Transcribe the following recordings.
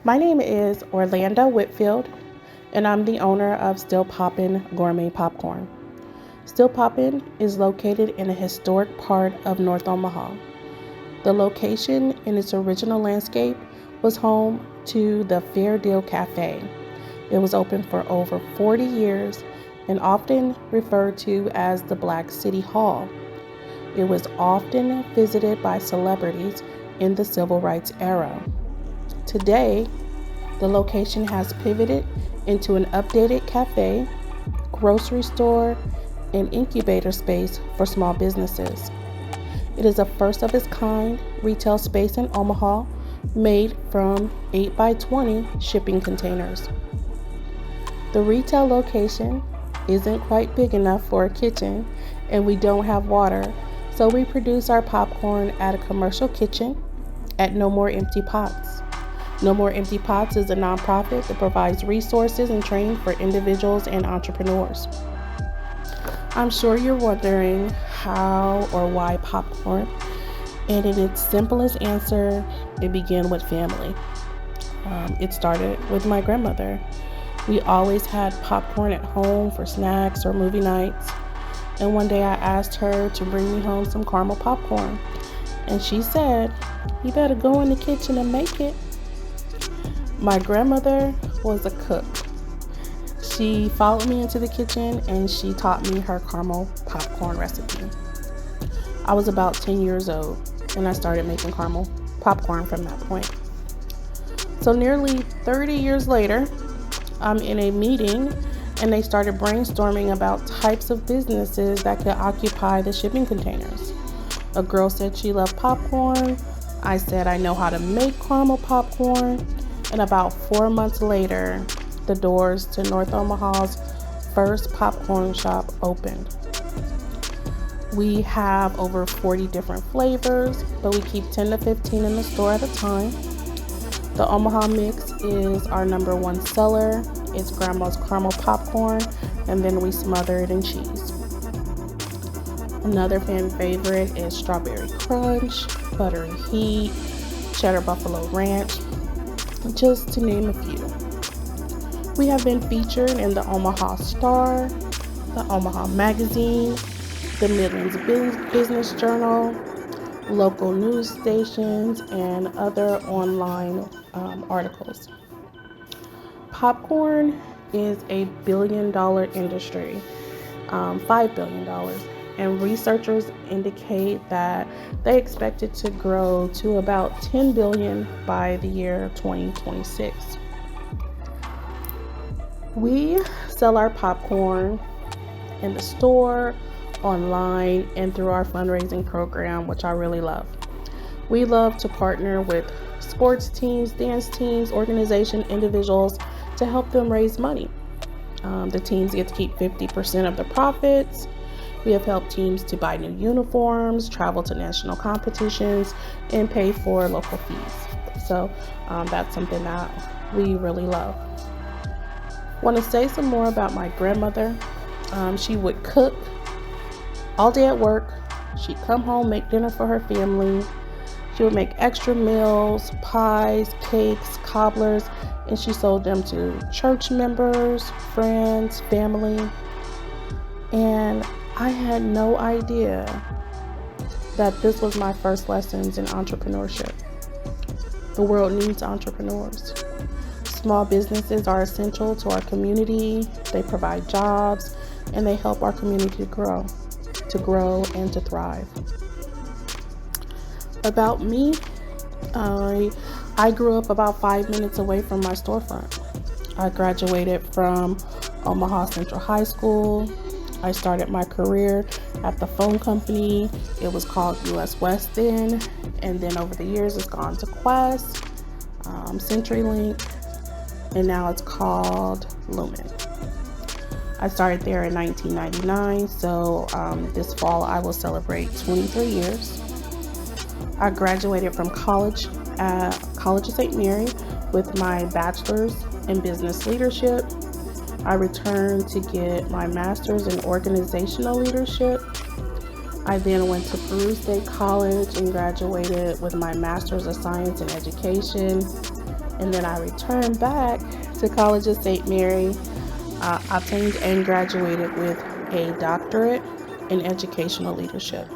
My name is Orlanda Whitfield, and I'm the owner of Still Poppin' Gourmet Popcorn. Still Poppin' is located in a historic part of North Omaha. The location in its original landscape was home to the Fair Deal Cafe. It was open for over 40 years and often referred to as the Black City Hall. It was often visited by celebrities in the civil rights era. Today, the location has pivoted into an updated cafe, grocery store, and incubator space for small businesses. It is a first of its kind retail space in Omaha made from 8x20 shipping containers. The retail location isn't quite big enough for a kitchen, and we don't have water, so we produce our popcorn at a commercial kitchen at No More Empty Pots. No More Empty Pots is a nonprofit that provides resources and training for individuals and entrepreneurs. I'm sure you're wondering how or why popcorn, and in its simplest answer, it began with family. It started with my grandmother. We always had popcorn at home for snacks or movie nights. And one day I asked her to bring me home some caramel popcorn. And she said, "You better go in the kitchen and make it." My grandmother was a cook. She followed me into the kitchen and she taught me her caramel popcorn recipe. I was about 10 years old and I started making caramel popcorn from that point. So nearly 30 years later, I'm in a meeting and they started brainstorming about types of businesses that could occupy the shipping containers. A girl said she loved popcorn. I said I know how to make caramel popcorn. And about 4 months later, the doors to North Omaha's first popcorn shop opened. We have over 40 different flavors, but we keep 10 to 15 in the store at a time. The Omaha Mix is our number one seller. It's grandma's caramel popcorn, and then we smother it in cheese. Another fan favorite is Strawberry Crunch, Buttery Heat, Cheddar Buffalo Ranch, just to name a few. We have been featured in the Omaha Star, the Omaha Magazine, the Midlands Business Journal, local news stations, and other online articles. Popcorn is a billion-dollar industry, $5 billion, and researchers indicate that they expect it to grow to about 10 billion by the year 2026. We sell our popcorn in the store, online, and through our fundraising program, which I really love. We love to partner with sports teams, dance teams, organization, individuals to help them raise money. The teams get to keep 50% of the profits. We have helped teams to buy new uniforms, travel to national competitions, and pay for local fees. So that's something that we really love. Want to say some more about my grandmother. She would cook all day at work. She'd come home, make dinner for her family. She would make extra meals, pies, cakes, cobblers, and she sold them to church members, friends, family. And I had no idea that this was my first lessons in entrepreneurship. The world needs entrepreneurs. Small businesses are essential to our community. They provide jobs and they help our community to grow and to thrive. About me, I grew up about 5 minutes away from my storefront. I graduated from Omaha Central High School. I started my career at the phone company. It was called US West then, and then over the years it's gone to Quest, CenturyLink, and now it's called Lumen. I started there in 1999, so this fall I will celebrate 23 years. I graduated from college at College of St. Mary with my bachelor's in business leadership. I returned to get my master's in organizational leadership. I then went to Peru State College and graduated with my master's of science in education. And then I returned back to College of St. Mary, obtained and graduated with a doctorate in educational leadership.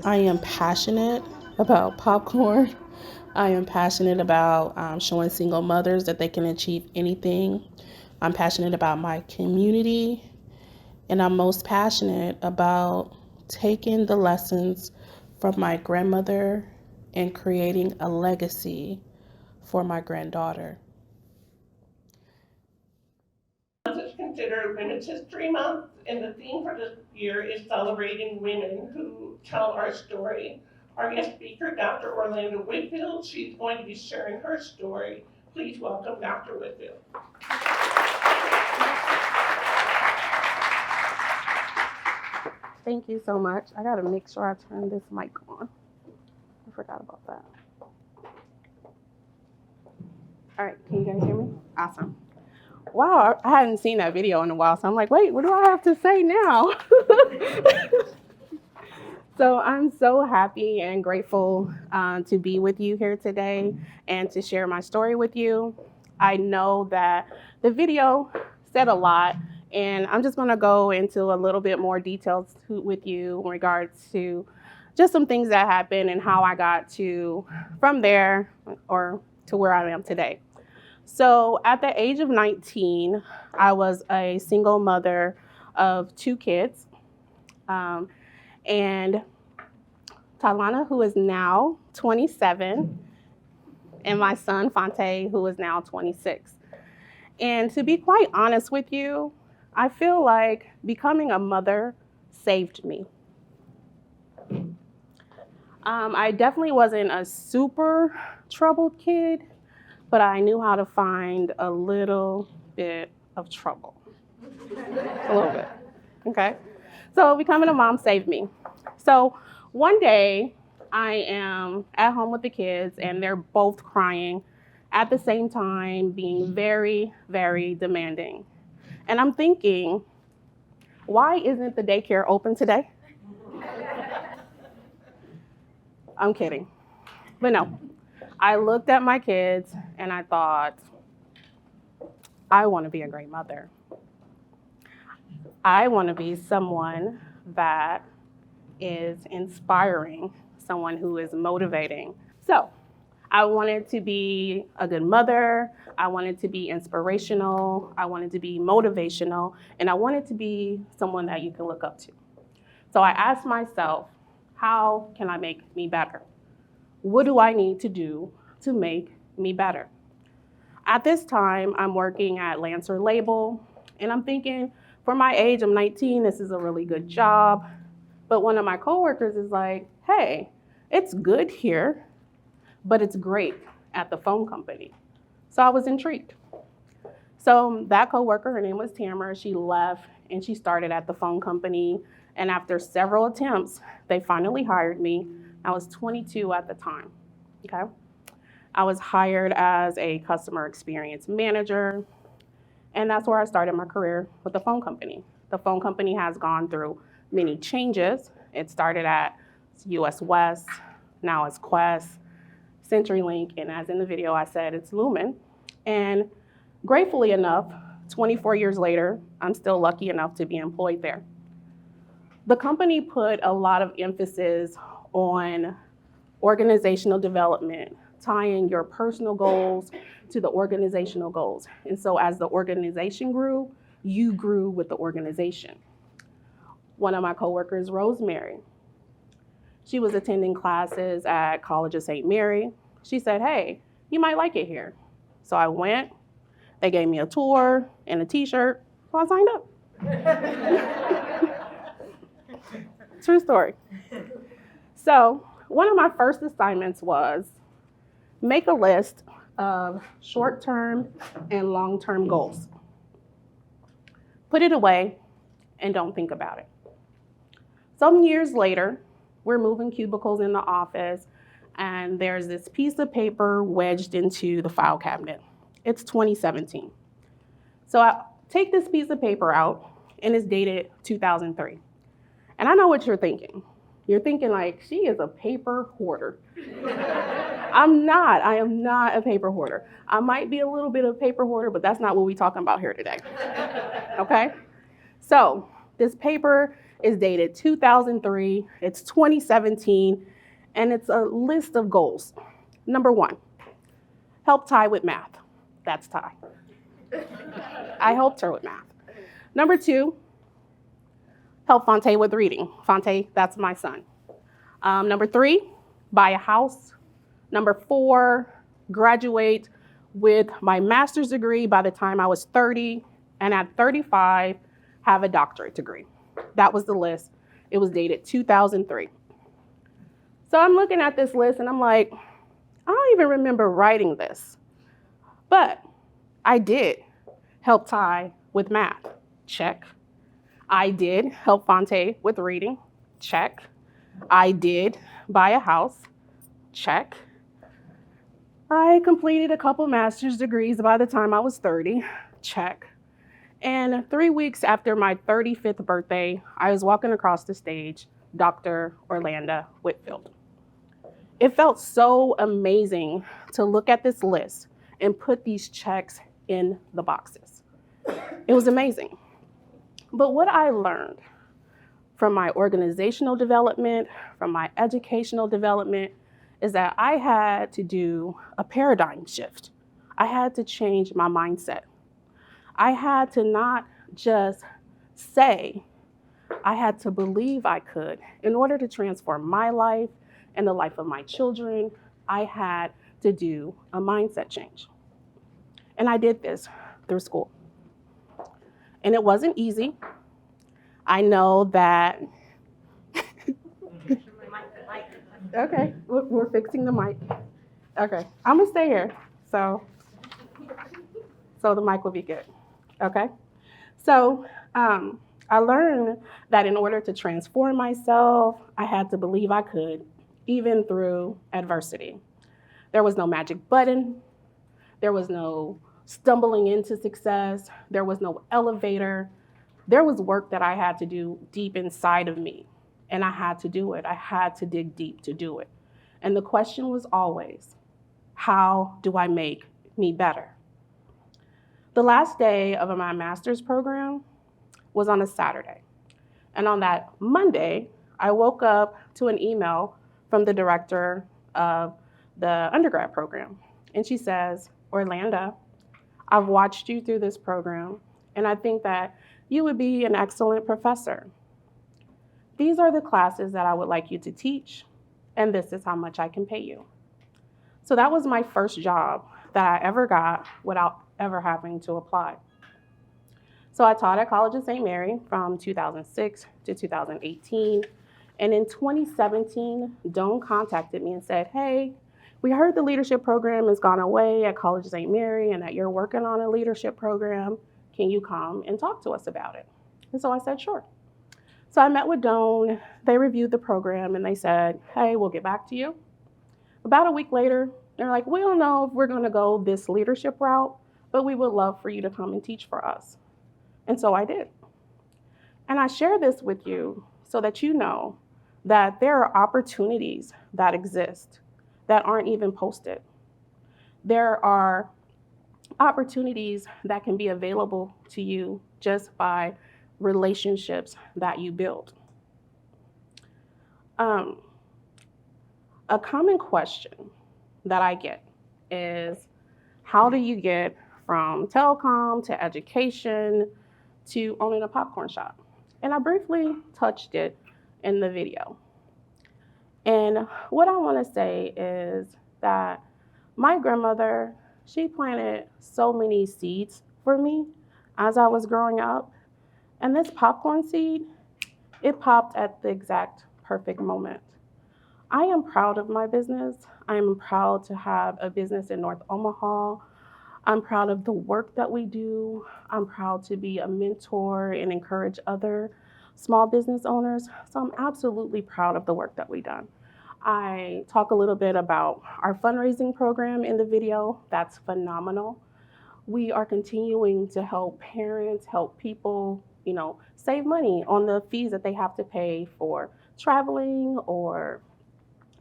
I am passionate about popcorn. I am passionate about showing single mothers that they can achieve anything. I'm passionate about my community, and I'm most passionate about taking the lessons from my grandmother and creating a legacy for my granddaughter. It's considered Women's History Month, and the theme for this year is celebrating women who tell our story. Our guest speaker, Dr. Orlanda Whitfield, she's going to be sharing her story. Please welcome Dr. Whitfield. Thank you so much. I gotta make sure I turn this mic on. I forgot about that. All right, can you guys hear me? Awesome. Wow, I hadn't seen that video in a while, so I'm like, wait, what do I have to say now? So I'm so happy and grateful to be with you here today and to share my story with you. I know that the video said a lot, and I'm just gonna go into a little bit more details with you in regards to just some things that happened and how I got to from there or to where I am today. So at the age of 19, I was a single mother of 2 kids. And Talana, who is now 27, and my son, Fonte, who is now 26. And to be quite honest with you, I feel like becoming a mother saved me. I definitely wasn't a super troubled kid, but I knew how to find a little bit of trouble. A little bit, okay? So becoming a mom saved me. So one day, I am at home with the kids, and they're both crying at the same time, being very, very demanding. And I'm thinking, why isn't the daycare open today? I'm kidding. But no, I looked at my kids and I thought, I want to be a great mother. I want to be someone that is inspiring, someone who is motivating. So I wanted to be a good mother. I wanted to be inspirational. I wanted to be motivational. And I wanted to be someone that you can look up to. So I asked myself, how can I make me better? What do I need to do to make me better? At this time, I'm working at Lancer Label, and I'm thinking, for my age, I'm 19, this is a really good job. But one of my coworkers is like, hey, it's good here, but it's great at the phone company. So I was intrigued. So that coworker, her name was Tamara, she left and she started at the phone company. And after several attempts, they finally hired me. I was 22 at the time, okay? I was hired as a customer experience manager, and that's where I started my career with the phone company. The phone company has gone through many changes. It started at US West, now it's Quest, CenturyLink, and as in the video I said, it's Lumen. And gratefully enough, 24 years later, I'm still lucky enough to be employed there. The company put a lot of emphasis on organizational development, tying your personal goals to the organizational goals. And so as the organization grew, you grew with the organization. One of my coworkers, Rosemary, she was attending classes at College of St. Mary. She said, hey, you might like it here. So I went, they gave me a tour and a t-shirt, so I signed up. True story. So one of my first assignments was make a list of short-term and long-term goals. Put it away and don't think about it. Some years later, we're moving cubicles in the office and there's this piece of paper wedged into the file cabinet. It's 2017. So I take this piece of paper out and it's dated 2003. And I know what you're thinking. You're thinking like, she is a paper hoarder. I am not a paper hoarder. I might be a little bit of paper hoarder, but that's not what we're talking about here today. Okay? So, this paper is dated 2003, it's 2017, and it's a list of goals. Number 1, help Ty with math. That's Ty. I helped her with math. Number 2, help Fonte with reading. Fonte, that's my son. Number 3, buy a house. Number 4, graduate with my master's degree by the time I was 30, and at 35, have a doctorate degree. That was the list. It was dated 2003. So I'm looking at this list and I'm like, I don't even remember writing this. But I did help Ty with math. Check. I did help Fonte with reading. Check. I did buy a house. Check. I completed a couple master's degrees by the time I was 30. Check. And 3 weeks after my 35th birthday, I was walking across the stage, Dr. Orlanda Whitfield. It felt so amazing to look at this list and put these checks in the boxes. It was amazing. But what I learned from my organizational development, from my educational development, is that I had to do a paradigm shift. I had to change my mindset. I had to not just say, I had to believe I could. In order to transform my life and the life of my children, I had to do a mindset change. And I did this through school. And it wasn't easy. I know that. Okay, we're fixing the mic. Okay, I'm gonna stay here, so the mic will be good. Okay, so I learned that in order to transform myself, I had to believe I could, even through adversity. There was no magic button. There was no stumbling into success. There was no elevator. There was work that I had to do deep inside of me. And I had to do it. I had to dig deep to do it. And the question was always, how do I make me better? The last day of my master's program was on a Saturday. And on that Monday, I woke up to an email from the director of the undergrad program. And she says, Orlanda, I've watched you through this program, and I think that you would be an excellent professor. These are the classes that I would like you to teach, and this is how much I can pay you. So that was my first job that I ever got without ever having to apply. So I taught at College of St. Mary from 2006 to 2018. And in 2017, Doan contacted me and said, hey, we heard the leadership program has gone away at College of St. Mary and that you're working on a leadership program. Can you come and talk to us about it? And so I said, sure. So I met with Doan, they reviewed the program, and they said, hey, we'll get back to you. About a week later, they're like, we don't know if we're gonna go this leadership route, but we would love for you to come and teach for us. And so I did. And I share this with you so that you know that there are opportunities that exist that aren't even posted. There are opportunities that can be available to you just by relationships that you build. A common question that I get is, how do you get from telecom to education to owning a popcorn shop? And I briefly touched it in the video. And what I want to say is that my grandmother, she planted so many seeds for me as I was growing up. And this popcorn seed, it popped at the exact perfect moment. I am proud of my business. I am proud to have a business in North Omaha. I'm proud of the work that we do. I'm proud to be a mentor and encourage other small business owners. So I'm absolutely proud of the work that we've done. I talk a little bit about our fundraising program in the video. That's phenomenal. We are continuing to help parents, help people, save money on the fees that they have to pay for traveling or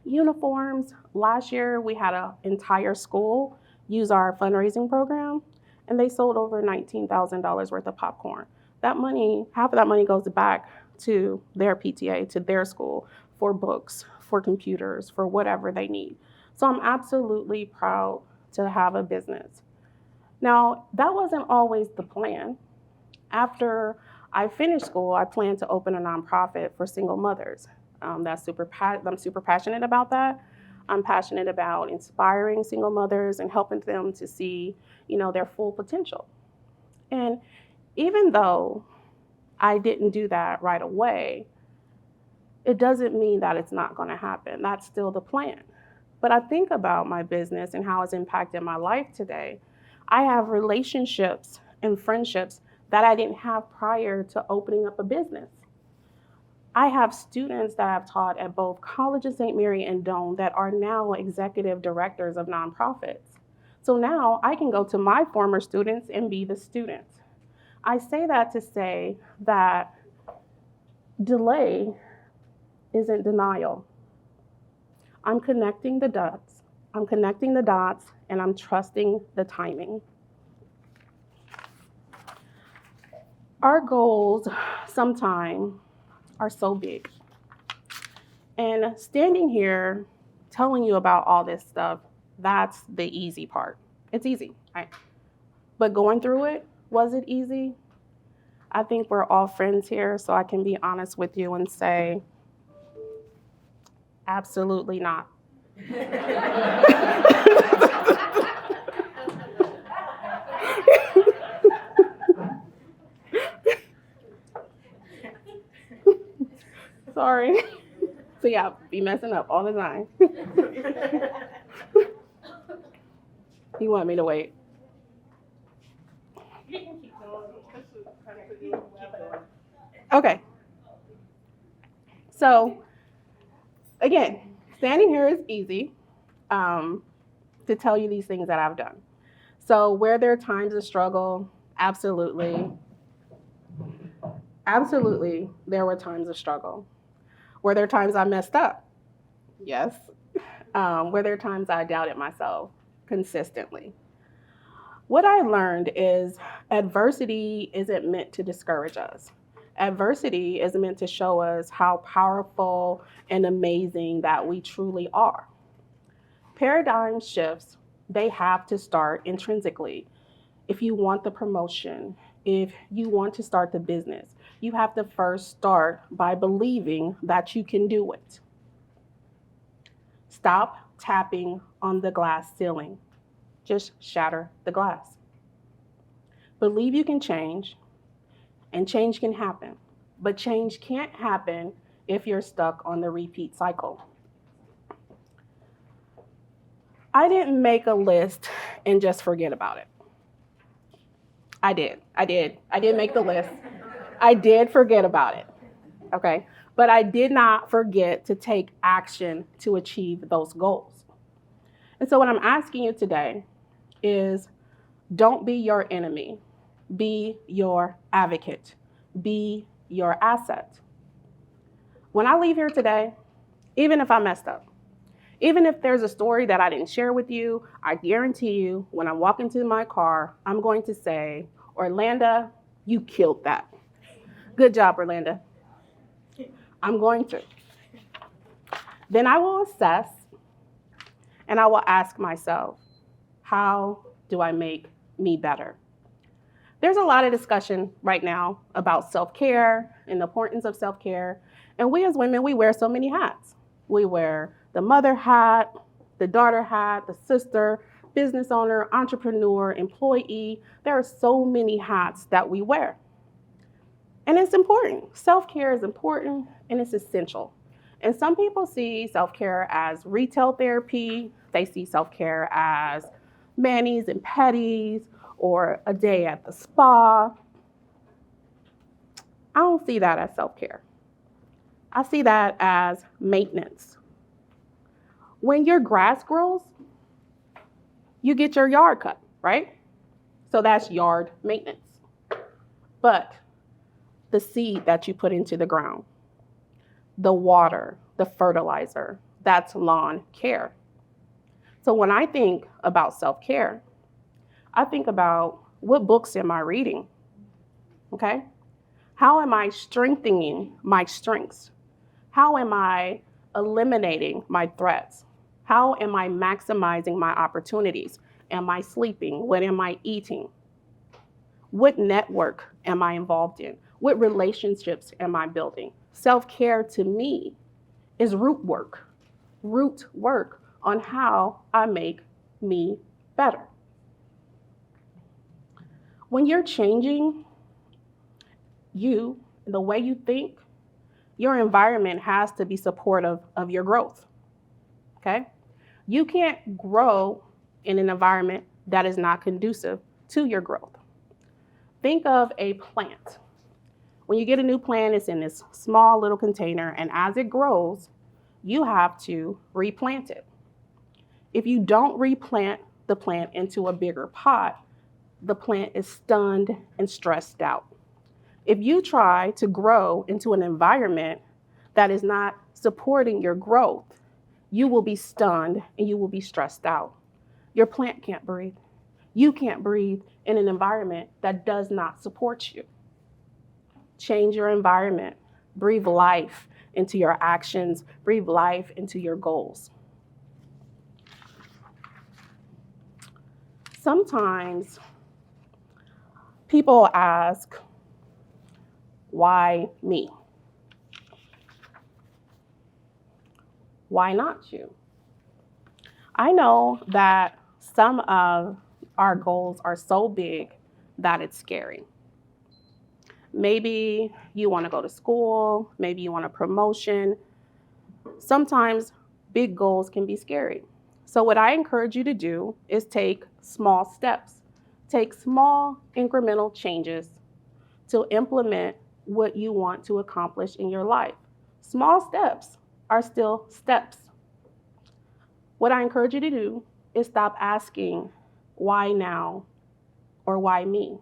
Uniforms, last year we had an entire school use our fundraising program, and they sold over $19,000 worth of popcorn. That money, half of that money goes back to their PTA, to their school, for books, for computers, for whatever they need. So I'm absolutely proud to have a business. Now, that wasn't always the plan. After I finished school, I planned to open a nonprofit for single mothers. I'm super passionate about that. I'm passionate about inspiring single mothers and helping them to see, their full potential. And even though I didn't do that right away, it doesn't mean that it's not going to happen. That's still the plan. But I think about my business and how it's impacted my life today. I have relationships and friendships that I didn't have prior to opening up a business. I have students that I've taught at both College of St. Mary and Doane that are now executive directors of nonprofits. So now I can go to my former students and be the student. I say that to say that delay isn't denial. I'm connecting the dots. And I'm trusting the timing. Our goals sometimes are so big. And standing here telling you about all this stuff, that's the easy part. It's easy, right? But going through it, was it easy? I think we're all friends here, so I can be honest with you and say, absolutely not. Sorry. So yeah, be messing up all the time. You want me to wait? You can keep going. This is kind of keep going. Okay. So again, standing here is easy to tell you these things that I've done. So where there are times of struggle, absolutely, there were times of struggle. Were there times I messed up? Yes. Were there times I doubted myself consistently? What I learned is adversity isn't meant to discourage us. Adversity is meant to show us how powerful and amazing that we truly are. Paradigm shifts, they have to start intrinsically. If you want the promotion, if you want to start the business, you have to first start by believing that you can do it. Stop tapping on the glass ceiling. Just shatter the glass. Believe you can change, and change can happen. But change can't happen if you're stuck on the repeat cycle. I didn't make a list and just forget about it. I did make the list. I did forget about it, okay? But I did not forget to take action to achieve those goals. And so what I'm asking you today is, don't be your enemy. Be your advocate. Be your asset. When I leave here today, even if I messed up, even if there's a story that I didn't share with you, I guarantee you, when I walk into my car, I'm going to say, Orlanda, you killed that. Good job, Orlanda. I'm going to. Then I will assess and I will ask myself, how do I make me better? There's a lot of discussion right now about self-care and the importance of self-care. And we as women, we wear so many hats. We wear the mother hat, the daughter hat, the sister, business owner, entrepreneur, employee. There are so many hats that we wear. And it's important. Self-care is important and it's essential. And some people see self-care as retail therapy. They see self-care as manis and petties or a day at the spa. I don't see that as self-care. I see that as maintenance. When your grass grows, you get your yard cut, right? So that's yard maintenance. But the seed that you put into the ground, the water, the fertilizer, That's lawn care. So when I think about self-care, I think about what books am I reading? Okay? How am I strengthening my strengths? How am I eliminating my threats? How am I maximizing my opportunities? Am I sleeping? What am I eating? What network am I involved in? What relationships am I building? Self-care to me is root work on how I make me better. When you're changing the way you think, your environment has to be supportive of your growth, okay? You can't grow in an environment that is not conducive to your growth. Think of a plant. When you get a new plant, it's in this small little container, and as it grows, you have to replant it. If you don't replant the plant into a bigger pot, the plant is stunned and stressed out. If you try to grow into an environment that is not supporting your growth, you will be stunned and you will be stressed out. Your plant can't breathe. You can't breathe in an environment that does not support you. Change your environment. Breathe life into your actions. Breathe life into your goals. Sometimes people ask, why me? Why not you? I know that some of our goals are so big that it's scary. Maybe you want to go to school, maybe you want a promotion. Sometimes big goals can be scary. So what I encourage you to do is take small steps. Take small incremental changes to implement what you want to accomplish in your life. Small steps are still steps. What I encourage you to do is stop asking, why now or why me?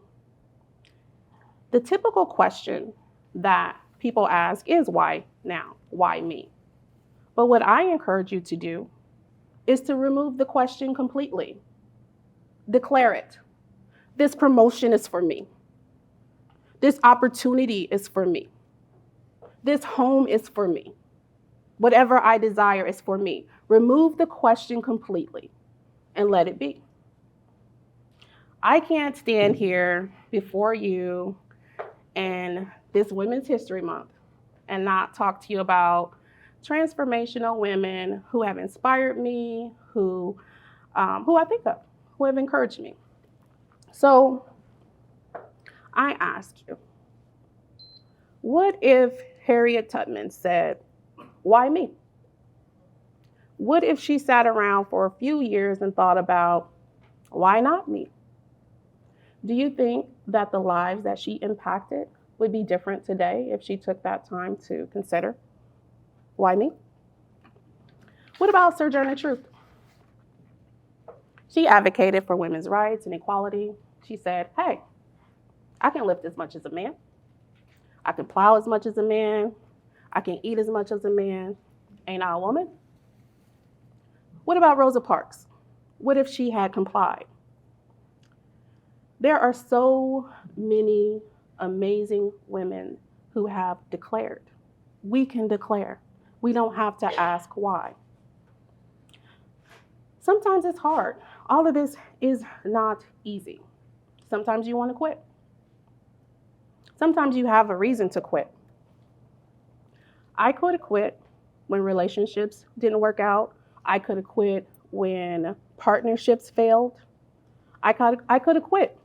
The typical question that people ask is why now, why me? But what I encourage you to do is to remove the question completely. Declare it. This promotion is for me. This opportunity is for me. This home is for me. Whatever I desire is for me. Remove the question completely and let it be. I can't stand here before you in this Women's History Month and not talk to you about transformational women who have inspired me, who I think of, who have encouraged me. So I ask you, what if Harriet Tubman said, why me? What if she sat around for a few years and thought about, why not me? Do you think that the lives that she impacted would be different today if she took that time to consider, why me? What about Sojourner Truth? She advocated for women's rights and equality. She said, hey, I can lift as much as a man. I can plow as much as a man. I can eat as much as a man. Ain't I a woman? What about Rosa Parks? What if she had complied? There are so many amazing women who have declared. We can declare. We don't have to ask why. Sometimes it's hard. All of this is not easy. Sometimes you want to quit. Sometimes you have a reason to quit. I could have quit when relationships didn't work out. I could have quit when partnerships failed. I could have quit.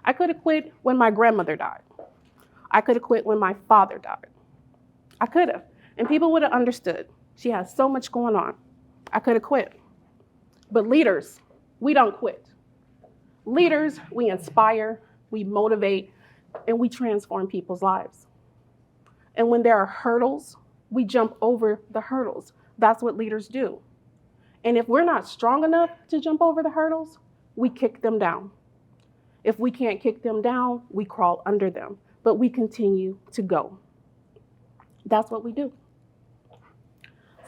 I could have quit when my grandmother died. I could have quit when my father died. I could have. And people would have understood. She has so much going on. I could have quit. But leaders, we don't quit. Leaders, we inspire, we motivate, and we transform people's lives. And when there are hurdles, we jump over the hurdles. That's what leaders do. And if we're not strong enough to jump over the hurdles, we kick them down. If we can't kick them down, we crawl under them, but we continue to go. That's what we do.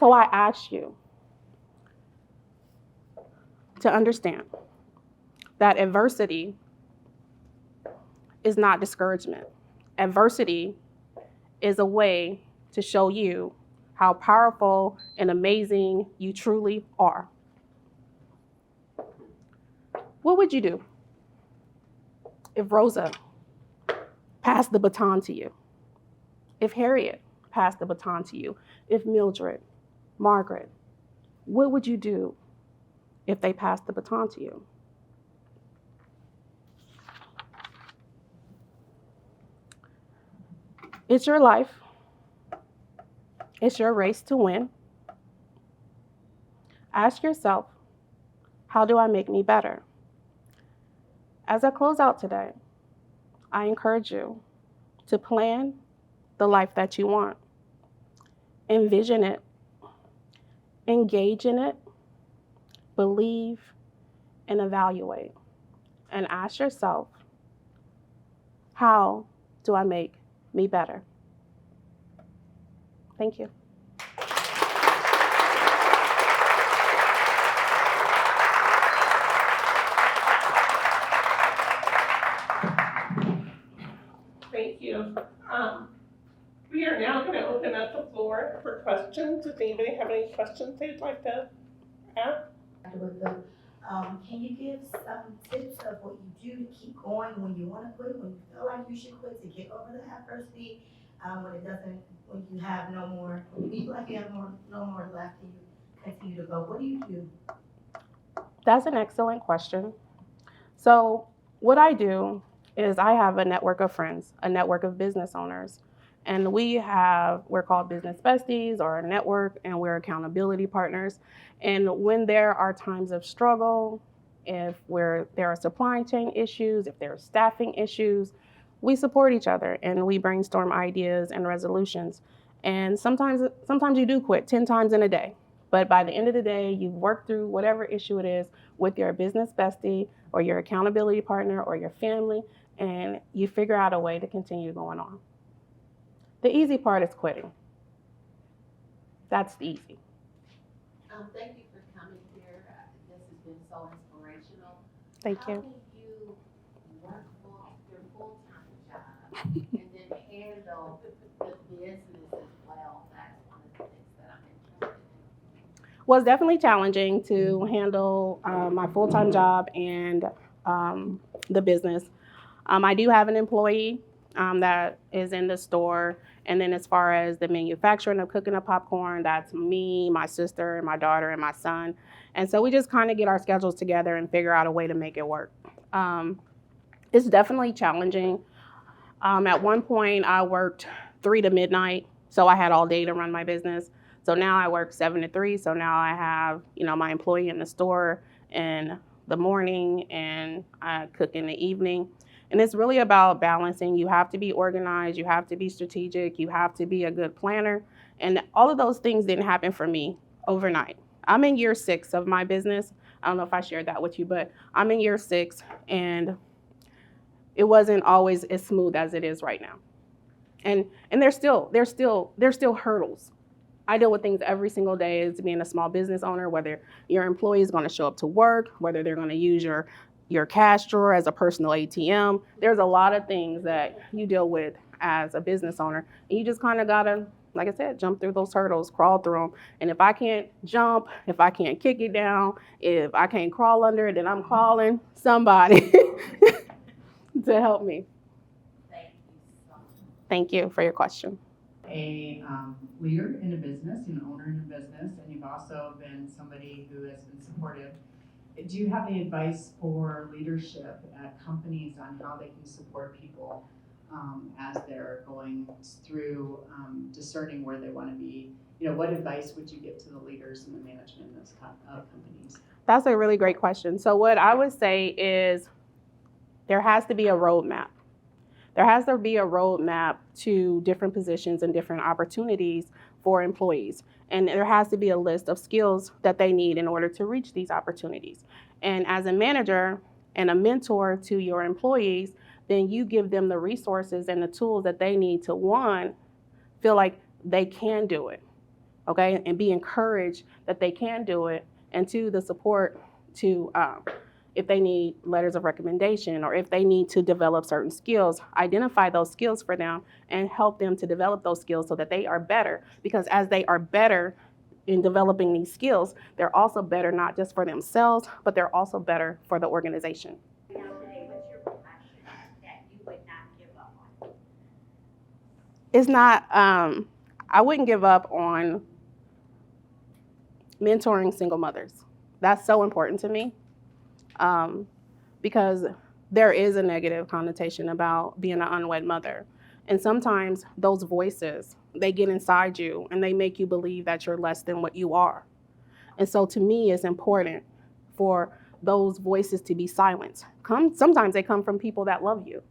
So I ask you, to understand that adversity is not discouragement. Adversity is a way to show you how powerful and amazing you truly are. What would you do if Rosa passed the baton to you? If Harriet passed the baton to you? If Mildred, Margaret, what would you do if they passed the baton to you? It's your life. It's your race to win. Ask yourself, how do I make me better? As I close out today, I encourage you to plan the life that you want. Envision it. Engage in it. Believe and evaluate. And ask yourself, how do I make me better? Thank you. Thank you. We are now going to open up the floor for questions. Does anybody have any questions they'd like to ask? Can you give some tips of what you do to keep going when you want to quit, when you feel like you should quit, to get over the adversity, when you have no more, when you feel like you have no more left and you continue to go? What do you do? That's an excellent question. So what I do is I have a network of friends, a network of business owners. And we're called business besties or a network, and we're accountability partners. And when there are times of struggle, if there are supply chain issues, if there are staffing issues, we support each other and we brainstorm ideas and resolutions. And sometimes you do quit 10 times in a day. But by the end of the day, you've worked through whatever issue it is with your business bestie or your accountability partner or your family, and you figure out a way to continue going on. The easy part is quitting. That's easy. Thank you for coming here. This has been so inspirational. Thank you. How do you work your full-time job and then handle the business as well? That's one of the things that I'm interested in. Well, it's definitely challenging to handle my full-time job and the business. I do have an employee that is in the store. And then as far as the manufacturing of cooking of popcorn, that's me, my sister, my daughter, and my son. And so we just kind of get our schedules together and figure out a way to make it work. It's definitely challenging. At one point, I worked 3 to midnight, so I had all day to run my business. So now I work 7 to 3. So now I have, my employee in the store in the morning and I cook in the evening. And it's really about balancing. You have to be organized, you have to be strategic, you have to be a good planner. And all of those things didn't happen for me overnight. I'm in year 6 of my business. I don't know if I shared that with you, but I'm in year 6 and it wasn't always as smooth as it is right now. And there's still hurdles. I deal with things every single day as being a small business owner, whether your employee is going to show up to work, whether they're going to use your cash drawer as a personal ATM. There's a lot of things that you deal with as a business owner. And you just kind of gotta, like I said, jump through those hurdles, crawl through them. And if I can't jump, if I can't kick it down, if I can't crawl under it, then I'm calling somebody to help me. Thank you so much. Thank you for your question. A leader in a business, an owner in a business, and you've also been somebody who has been supportive. Do you have any advice for leadership at companies on how they can support people as they're going through discerning where they want to be? What advice would you give to the leaders and the management of companies? That's a really great question. So what I would say is there has to be a roadmap. There has to be a roadmap to different positions and different opportunities for employees. And there has to be a list of skills that they need in order to reach these opportunities. And as a manager and a mentor to your employees, then you give them the resources and the tools that they need to, one, feel like they can do it, okay? And be encouraged that they can do it. And two, the support to, if they need letters of recommendation or if they need to develop certain skills, identify those skills for them and help them to develop those skills so that they are better. Because as they are better in developing these skills, they're also better not just for themselves, but they're also better for the organization. Now today, what's your passion that you would not give up on? It's not, I wouldn't give up on mentoring single mothers. That's so important to me, because there is a negative connotation about being an unwed mother. And sometimes those voices, they get inside you and they make you believe that you're less than what you are. And so to me, it's important for those voices to be silenced. Sometimes they come from people that love you,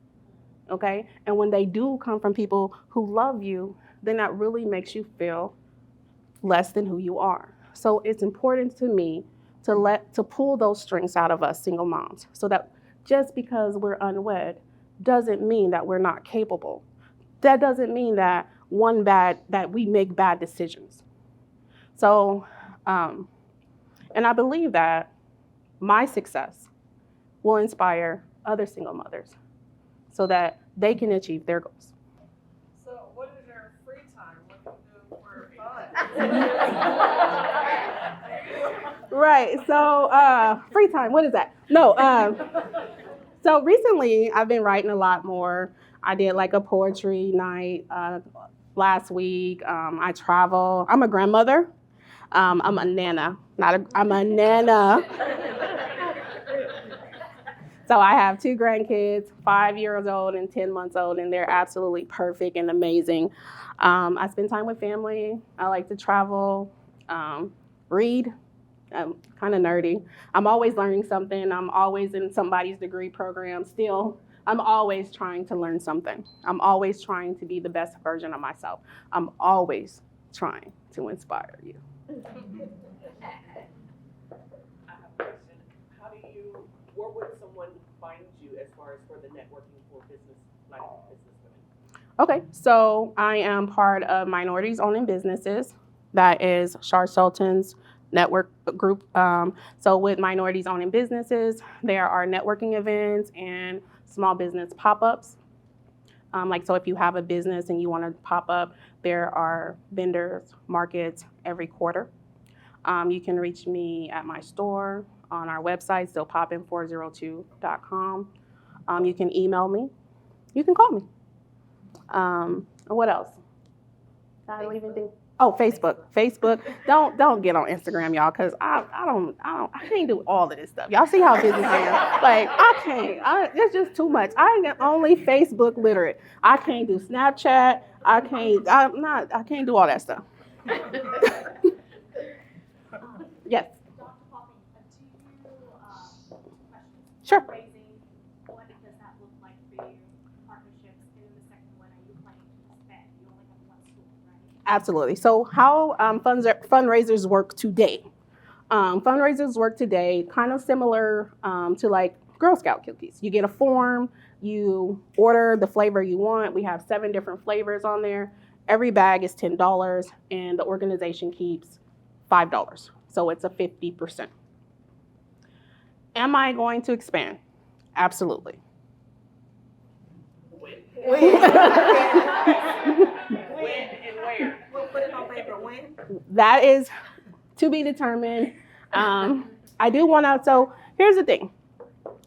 okay? And when they do come from people who love you, then that really makes you feel less than who you are. So it's important to me to pull those strings out of us single moms, so that just because we're unwed doesn't mean that we're not capable. That doesn't mean that that we make bad decisions. So, and I believe that my success will inspire other single mothers so that they can achieve their goals. So what is your free time? What do you do for fun? Right, so free time, what is that? No, so recently I've been writing a lot more. I did like a poetry night last week. I travel. I'm a grandmother. I'm a nana, I'm a nana. So I have 2 grandkids, 5 years old and 10 months old, and they're absolutely perfect and amazing. I spend time with family. I like to travel, read. I'm kind of nerdy. I'm always learning something. I'm always in somebody's degree program still. I'm always trying to learn something. I'm always trying to be the best version of myself. I'm always trying to inspire you. I have a question. Where would someone find you as far as for the networking for business, like business women? Okay, so I am part of Minorities Owning Businesses. That is Shar Sultan's network group. So with Minorities Owning Businesses, there are networking events and small business pop-ups. So if you have a business and you want to pop up, there are vendors, markets every quarter. You can reach me at my store on our website, stillpoppin402.com. You can email me. You can call me. What else? Did I leave anything? Oh, Facebook. Don't get on Instagram, y'all, because I can't do all of this stuff. Y'all see how busy I am? Like, I can't. It's just too much. I am only Facebook literate. I can't do Snapchat. I can't do all that stuff. Yes. Dr. Popping, do you, Sure. fundraising, what does that look like for you, partnerships, and then the second one, are you planning to expand? You only have one school, right? Absolutely. So how fundraisers work today? Fundraisers work today kind of similar to like Girl Scout cookies. You get a form, you order the flavor you want. We have 7 different flavors on there. Every bag is $10, and the organization keeps $5. So it's a 50%. Am I going to expand? Absolutely. When and where? We'll put it on paper when. That is to be determined. I do want to, so here's the thing.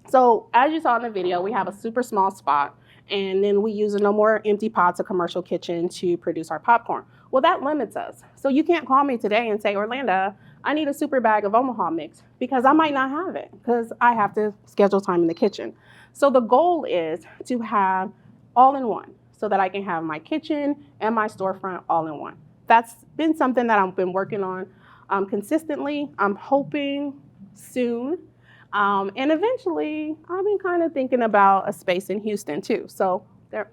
So as you saw in the video, we have a super small spot, and then we use a no more empty pots, a commercial kitchen to produce our popcorn. Well, that limits us. So you can't call me today and say, Orlanda, I need a super bag of Omaha mix, because I might not have it because I have to schedule time in the kitchen. So the goal is to have all in one so that I can have my kitchen and my storefront all in one. That's been something that I've been working on consistently. I'm hoping soon. And eventually, I've been kind of thinking about a space in Houston too. So there.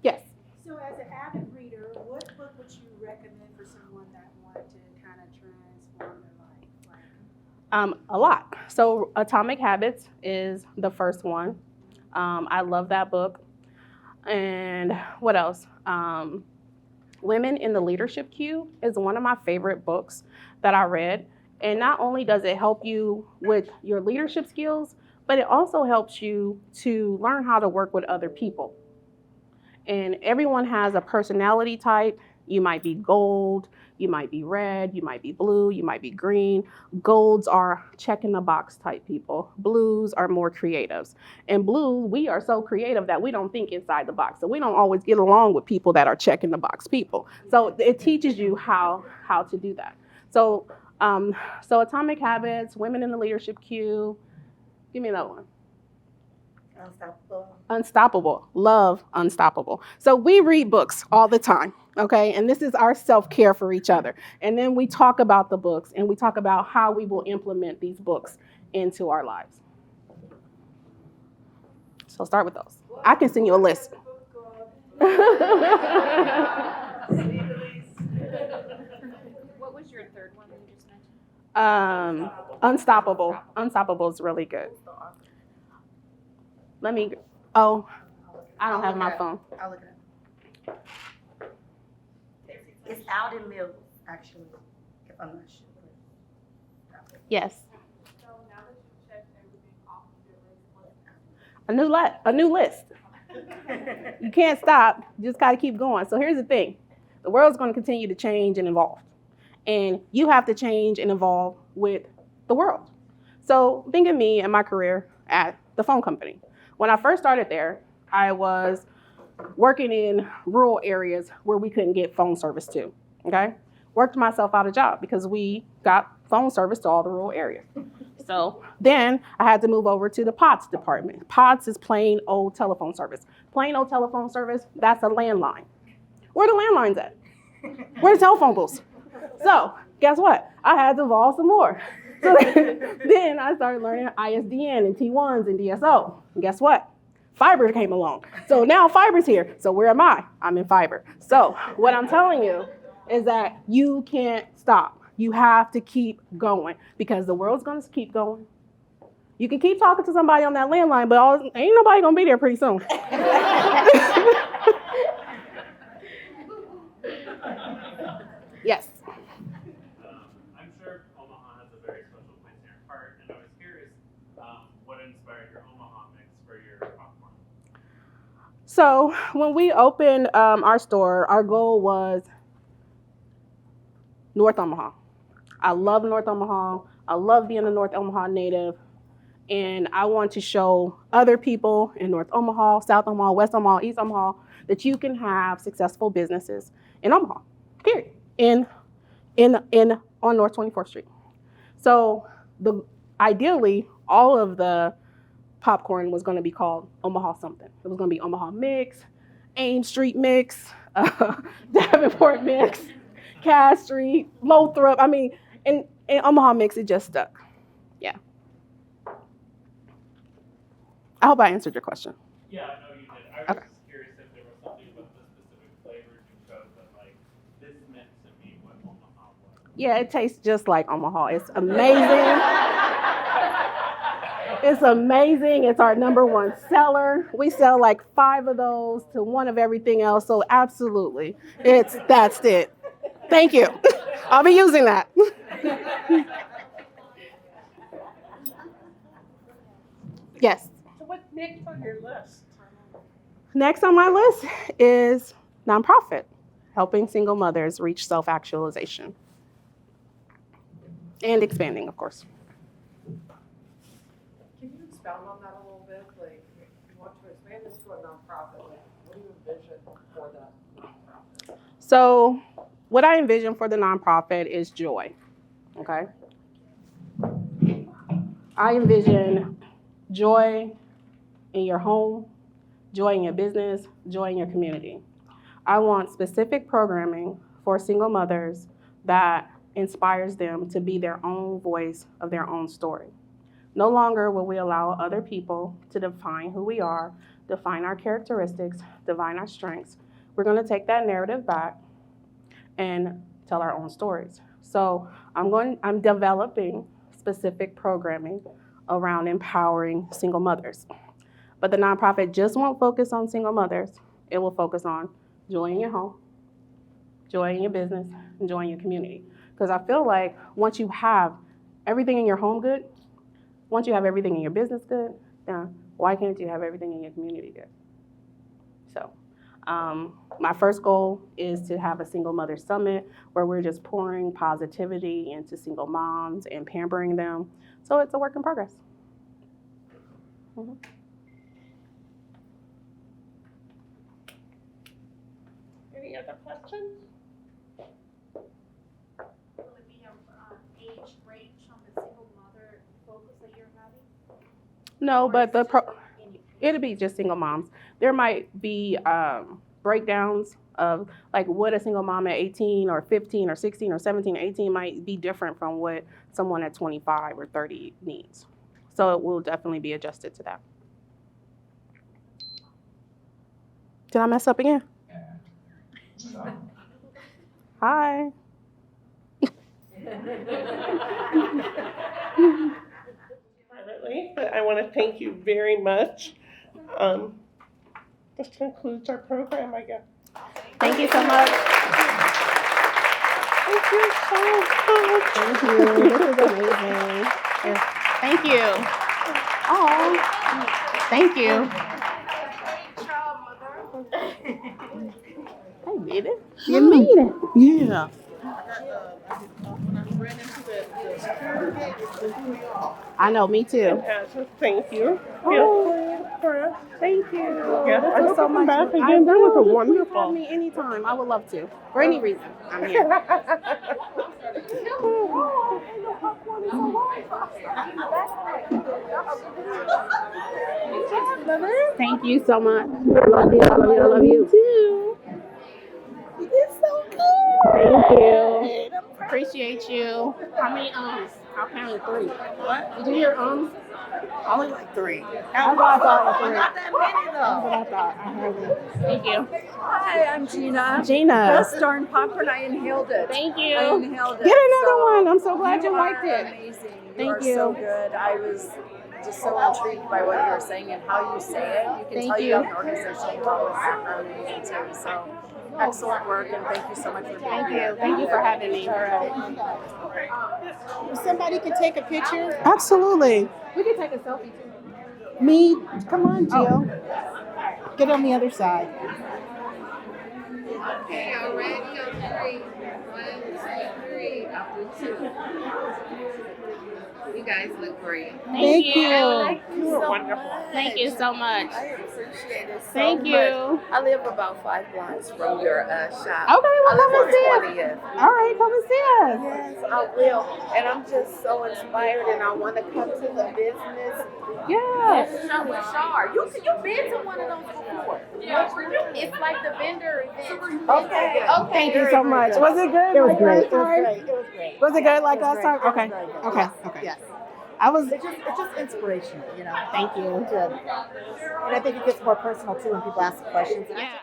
Yes. So as an avid reader, what book would you recommend for someone that wanted to kind of transform their life? A lot. So Atomic Habits is the first one. I love that book. And what else? Women in the Leadership Queue is one of my favorite books that I read. And not only does it help you with your leadership skills, but it also helps you to learn how to work with other people. And everyone has a personality type. You might be gold, you might be red, you might be blue, you might be green. Golds are check in the box type people. Blues are more creatives. And blue, we are so creative that we don't think inside the box. So we don't always get along with people that are check in the box people. So it teaches you how to do that. So Atomic Habits, Women in the Leadership Queue. Give me another one. Unstoppable. Love Unstoppable. So we read books all the time, okay? And this is our self-care for each other. And then we talk about the books and we talk about how we will implement these books into our lives. So start with those. I can send you a list. What was your third one that you just mentioned? Unstoppable. Unstoppable is really good. I don't have my phone. I'll look it up. It's out in Mills, actually, if I'm not sure. Yes. So now that you've checked everything off of your list, what's A new list. You can't stop. You just got to keep going. So here's the thing. The world's going to continue to change and evolve. And you have to change and evolve with the world. So think of me and my career at the phone company. When I first started there, I was working in rural areas where we couldn't get phone service to, okay? Worked myself out of job because we got phone service to all the rural areas. So then I had to move over to the POTS department. POTS is plain old telephone service. Plain old telephone service, that's a landline. Where the landlines at? Where the telephone booths? So guess what? I had to evolve some more. So then I started learning ISDN and T1s and DSO. And guess what? Fiber came along. So now fiber's here. So where am I? I'm in fiber. So what I'm telling you is that you can't stop. You have to keep going because the world's going to keep going. You can keep talking to somebody on that landline, but ain't nobody going to be there pretty soon. Yes. I'm sure Omaha has a very special place in your heart, and I was curious what inspired your Omaha mix for your popcorn. So when we opened our store, our goal was North Omaha. I love North Omaha. I love being a North Omaha native. And I want to show other people in North Omaha, South Omaha, West Omaha, East Omaha, that you can have successful businesses in Omaha, period, on North 24th Street. So ideally, all of the popcorn was going to be called Omaha something. It was going to be Omaha Mix, Ames Street Mix, Davenport Mix, Cass Street, Lothrop. I mean, in Omaha Mix, it just stuck. Yeah. I hope I answered your question. Yeah, I know you did. I was just curious if there was something about the specific flavors you chose that, like, this meant to me what Omaha was. Yeah, it tastes just like Omaha. It's amazing. It's amazing. It's our #1 seller. We sell like 5 of those to 1 of everything else. So absolutely, that's it. Thank you. I'll be using that. Yes. So what's next on your list? Next on my list is nonprofit, helping single mothers reach self-actualization. And expanding, of course. Can you expound on that a little bit? Like, you want to expand this to a nonprofit, like, what do you envision for the nonprofit? So what I envision for the nonprofit is joy, okay? I envision joy in your home, joy in your business, joy in your community. I want specific programming for single mothers that inspires them to be their own voice of their own story. No longer will we allow other people to define who we are, define our characteristics, define our strengths. We're going to take that narrative back and tell our own stories. So I'm developing specific programming around empowering single mothers. But the nonprofit just won't focus on single mothers. It will focus on joy in your home, joy in your business, and joy in your community. Because I feel like once you have everything in your home good, once you have everything in your business good, then why can't you have everything in your community good? So my first goal is to have a single mother summit where we're just pouring positivity into single moms and pampering them. So it's a work in progress. Mm-hmm. Any other questions? Will it be a age range on the single mother focus that you're having? No, Or but is it just any- it'll be just single moms. There might be breakdowns of like what a single mom at 18 or 15 or 16 or 17 or 18 might be different from what someone at 25 or 30 needs. So it will definitely be adjusted to that. Did I mess up again? Hi. Privately, but I want to thank you very much. This concludes our program, I guess. Thank you so much. Thank you so much. Thank you. This is amazing. Thank you. Oh, thank you. I did it. You made it. Yeah. I know, me too. Thank you. Oh, thank you. Yes, I Thank you hope so you come much. back again. I That was a will. Just wonderful. Have me anytime. I would love to. For any reason, I'm here. Thank you so much. I love you. I love you. I love you too. You did so good. Thank you. Appreciate you. How many ums? I counted 3. What? Did you hear ums? Only like 3. That's what I thought. Well, not that many That's what though. I thought. I heard it. Thank you. Hi, I'm Gina. Gina. Best darn popcorn. I inhaled it. Thank you. I inhaled it. Get another So one. I'm so glad you liked are it. Amazing. Thank you are so you. good. I was just so intrigued by what you were saying and how you say it. You can Thank tell you. you have an organization you always are amazing too. So excellent work and thank you so much for being Thank here. you. Thank you for having me. All right. If somebody could take a picture. Absolutely. We can take a selfie too. Me, come on, Jill. Get on the other side. Okay, y'all ready on 3? 1, 2, 3. You guys look great. Thank you. You were wonderful. Thank you so much. I appreciate it so Thank you. much. I live about 5 blocks from your shop. Okay, well, I live come and see on us. 20th. All right, come and see us. Yes, I will. And I'm just so inspired and I want to come to the business. Yes. Shar, you've been to one of those before. It's like the vendor event. Okay. Thank you so much. Was it good? It was Like great. last time? It was great. Was it good like It was last time? great. Okay. It was very good. Okay. Yes. Okay. Yes. I was. It's just inspirational, you know. Thank you. And I think it gets more personal too when people ask questions. Yeah.